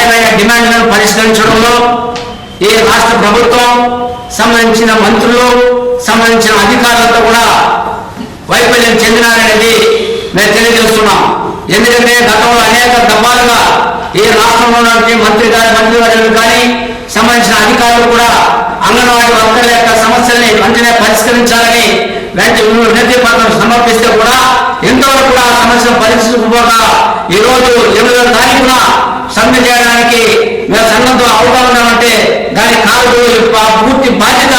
న్యాయమైన డిమాండ్లను పరిష్కరించడంలో ఈ రాష్ట్ర ప్రభుత్వం సంబంధించిన మంత్రులు సంబంధించిన అధికారులతో కూడా వైఫల్యం చెందినారనేది మేము తెలియజేస్తున్నాం. ఎందుకంటే గతంలో అనేక దఫాలుగా ఈ రాష్ట్రంలో మంత్రివర్యులు కానీ సంబంధించిన అధికారులు కూడా అంగన్వాడీ వర్కర్ల యొక్క సమస్యల్ని వెంటనే పరిష్కరించాలని వినతి పత్రం సమర్పిస్తే కూడా ఎంతవరకు కూడా ఆ సమస్యను పరిష్కరించకపోగా ఈరోజు 8వ తారీఖున సమ్మె చేయడానికి మేము సంఘంతో అవగాహన దాని కాదు పూర్తి బాధ్యత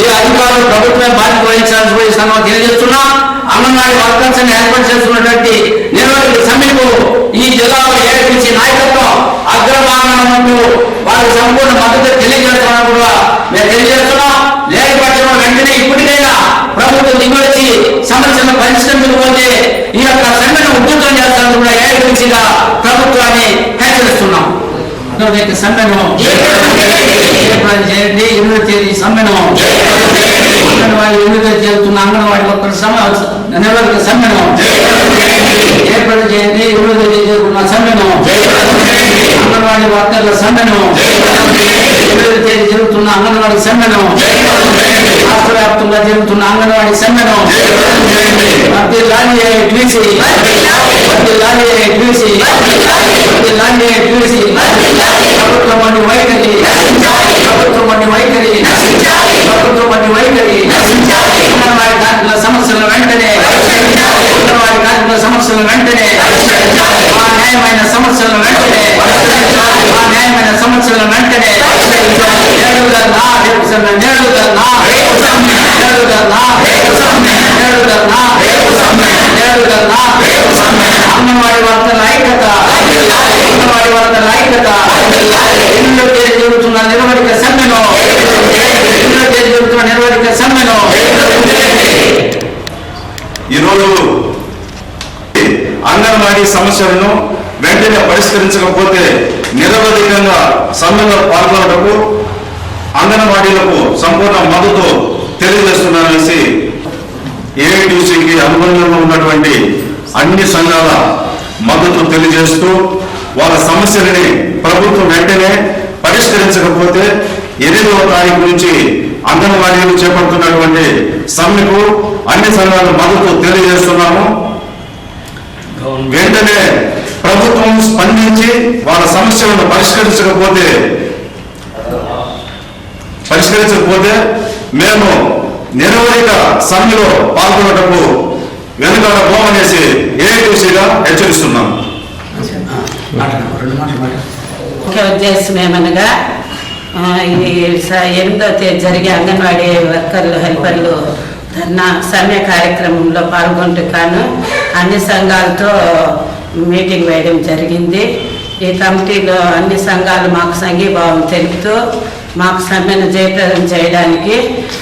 ఈ అధికారులు ప్రభుత్వమే బాధ్యత వహించాలని సంఘం తెలియజేస్తున్నాం. అంగన్వాడీ వర్కర్స్ ఏర్పాటు చేస్తున్నటువంటి నిర్వహణ సమ్మెకు ఈ జిల్లాలో ఏర్పించి నాయకత్వం అగ్రభాగంలో వారికి సంపూర్ణ మద్దతు తెలియజేస్తున్నాం కూడా మేము తెలియజేస్తున్నాం. లేకపోతే వెంటనే ఇప్పటికైనా ప్రభుత్వం దిగువచ్చి సమస్యలను పరిష్కరించకపోతే ఈ యొక్క సమ్మెను ఉధృతం చేస్తామని కూడా ఏర్పించిగా ప్రభుత్వాన్ని హెచ్చరిస్తున్నాం. సమ్మెను ఏర్పాటు చేయండి. 8వ తేదీ సమ్మెను అంగన్వాడీ 8వ తేదీ జరుగుతున్న అంగన్వాడీ వర్కర్ల సమ్మెను ఏర్పాటు చేయండి. 8వ తేదీ జరుగుతున్న సమ్మెను అంగన్వాడీ వర్కర్ల సమ్మెను 8వ తేదీ జరుగుతున్న అంగన్వాడీ సమ్మెను రాష్ట్ర వ్యాప్తంగా జరుగుతున్న అంగన్వాడీ సమ్మెను ప్రభుత్వం వైఖరి అంగన్వాడీ కార్మికుల సమస్యలను వెంటనే మా న్యాయమైన సమస్యలను వెంటనే అంగన్వాడీ వర్కర్ల ఐక్యత 8వ తేదీ జరుగుతున్న నిర్వహణ సమ్మెను ఈరోజు అంగన్వాడీ సమస్యలను వెంటనే పరిష్కరించకపోతే నిరవధికంగా సమ్మెలో పాల్గొనటకు అంగన్వాడీలకు సంపూర్ణ మద్దతు తెలియజేస్తున్నారనేసి ఏఐటీసీకి అనుబంధంలో ఉన్నటువంటి అన్ని సంఘాల మద్దతు తెలియజేస్తూ వాళ్ళ సమస్యలని ప్రభుత్వం వెంటనే పరిష్కరించకపోతే 8వ తారీఖు నుంచి అంగన్వాడీలు చేపడుతున్నటువంటి సమ్మెకు అన్ని సంఘాల మద్దతు తెలియజేస్తున్నాము. వెంటనే ప్రభుత్వం స్పందించి వాళ్ళ సమస్యలను పరిష్కరించకపోతే మేము నిరవధిక సమ్మెలో పాల్గొనటకు వెనుకాడబోమనేసి ఏఐటీసీగా హెచ్చరిస్తున్నాం. ముఖ్య ఉద్దేశం ఏమనగా ఈ 8వ తేదీ జరిగే అంగన్వాడీ వర్కర్లు హెల్పర్లు ధర్నా సమ్మె కార్యక్రమంలో పాల్గొంటూ కాను అన్ని సంఘాలతో మీటింగ్ వేయడం జరిగింది. ఈ కమిటీలో అన్ని సంఘాలు మాకు సంఘీభావం తెలుపుతూ మాకు సమ్మెను జయప్రదం చేయడానికి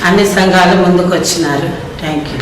అన్ని సంఘాలు ముందుకు వచ్చినారు. Thank you.